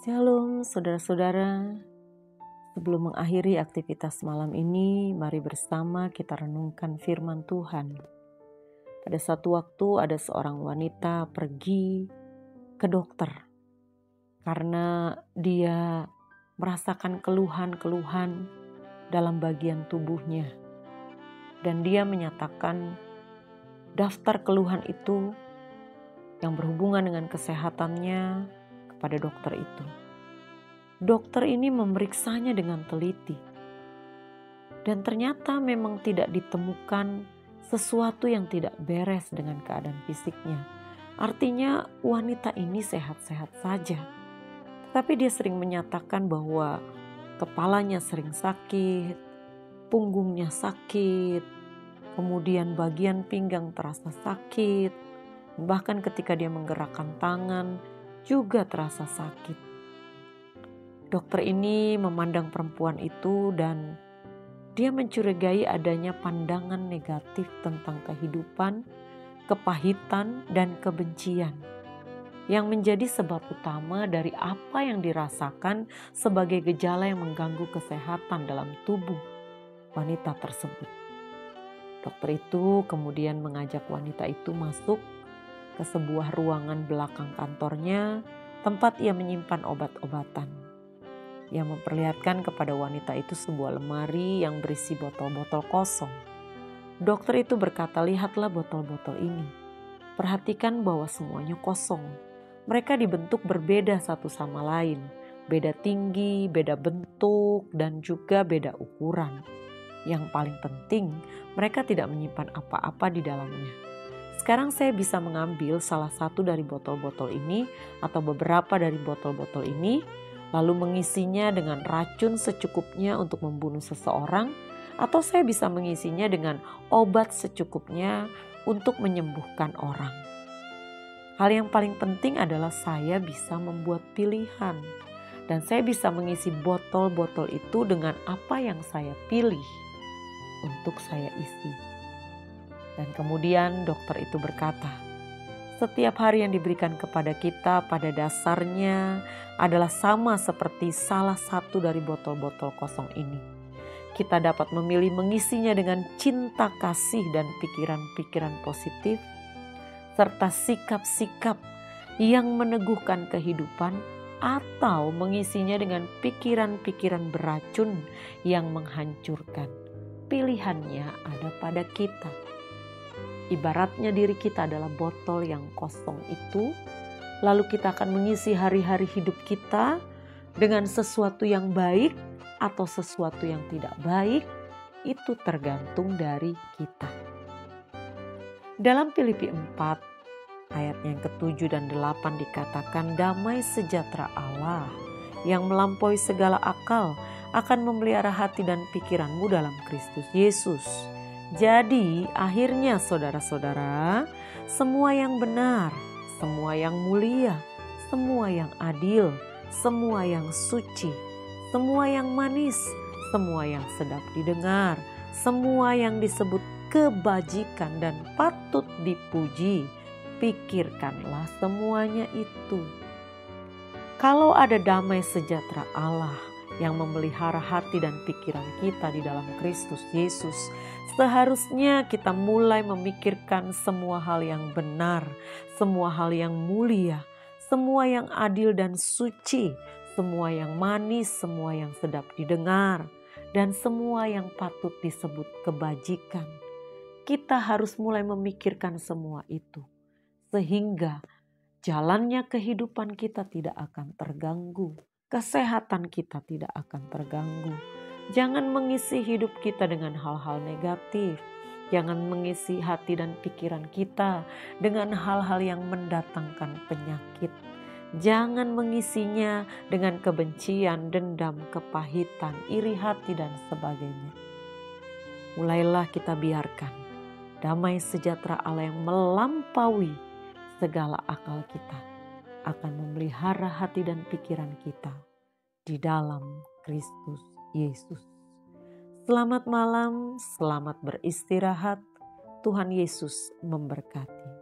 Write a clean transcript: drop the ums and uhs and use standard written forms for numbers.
Shalom saudara-saudara, sebelum mengakhiri aktivitas malam ini, mari bersama kita renungkan firman Tuhan. Pada satu waktu ada seorang wanita pergi ke dokter karena dia merasakan keluhan-keluhan dalam bagian tubuhnya. Dan dia menyatakan daftar keluhan itu yang berhubungan dengan kesehatannya kepada dokter itu. Dokter ini memeriksanya dengan teliti. Dan ternyata memang tidak ditemukan sesuatu yang tidak beres dengan keadaan fisiknya. Artinya wanita ini sehat-sehat saja. Tetapi dia sering menyatakan bahwa kepalanya sering sakit, punggungnya sakit, kemudian bagian pinggang terasa sakit, bahkan ketika dia menggerakkan tangan juga terasa sakit. Dokter ini memandang perempuan itu dan dia mencurigai adanya pandangan negatif tentang kehidupan, kepahitan, dan kebencian yang menjadi sebab utama dari apa yang dirasakan sebagai gejala yang mengganggu kesehatan dalam tubuh wanita tersebut. Dokter itu kemudian mengajak wanita itu masuk ke sebuah ruangan belakang kantornya, tempat ia menyimpan obat-obatan. Yang memperlihatkan kepada wanita itu sebuah lemari yang berisi botol-botol kosong. Dokter itu berkata, lihatlah botol-botol ini. Perhatikan bahwa semuanya kosong. Mereka dibentuk berbeda satu sama lain. Beda tinggi, beda bentuk, dan juga beda ukuran. Yang paling penting, mereka tidak menyimpan apa-apa di dalamnya. Sekarang saya bisa mengambil salah satu dari botol-botol ini atau beberapa dari botol-botol ini, lalu mengisinya dengan racun secukupnya untuk membunuh seseorang, atau saya bisa mengisinya dengan obat secukupnya untuk menyembuhkan orang. Hal yang paling penting adalah saya bisa membuat pilihan, dan saya bisa mengisi botol-botol itu dengan apa yang saya pilih untuk saya isi. Dan kemudian dokter itu berkata, setiap hari yang diberikan kepada kita pada dasarnya adalah sama seperti salah satu dari botol-botol kosong ini. Kita dapat memilih mengisinya dengan cinta kasih dan pikiran-pikiran positif, serta sikap-sikap yang meneguhkan kehidupan, atau mengisinya dengan pikiran-pikiran beracun yang menghancurkan. Pilihannya ada pada kita. Ibaratnya diri kita adalah botol yang kosong itu, lalu kita akan mengisi hari-hari hidup kita dengan sesuatu yang baik atau sesuatu yang tidak baik, itu tergantung dari kita. Dalam Filipi 4 ayat yang ke-7 dan 8 dikatakan, damai sejahtera Allah yang melampaui segala akal akan memelihara hati dan pikiranmu dalam Kristus Yesus. Jadi akhirnya saudara-saudara, semua yang benar, semua yang mulia, semua yang adil, semua yang suci, semua yang manis, semua yang sedap didengar, semua yang disebut kebajikan dan patut dipuji, pikirkanlah semuanya itu. Kalau ada damai sejahtera Allah yang memelihara hati dan pikiran kita di dalam Kristus Yesus, seharusnya kita mulai memikirkan semua hal yang benar, semua hal yang mulia, semua yang adil dan suci, semua yang manis, semua yang sedap didengar, dan semua yang patut disebut kebajikan. Kita harus mulai memikirkan semua itu, sehingga jalannya kehidupan kita tidak akan terganggu. Kesehatan kita tidak akan terganggu. Jangan mengisi hidup kita dengan hal-hal negatif. Jangan mengisi hati dan pikiran kita dengan hal-hal yang mendatangkan penyakit. Jangan mengisinya dengan kebencian, dendam, kepahitan, iri hati dan sebagainya. Mulailah kita biarkan damai sejahtera Allah yang melampaui segala akal kita akan memelihara hati dan pikiran kita di dalam Kristus Yesus. Selamat malam, selamat beristirahat. Tuhan Yesus memberkati.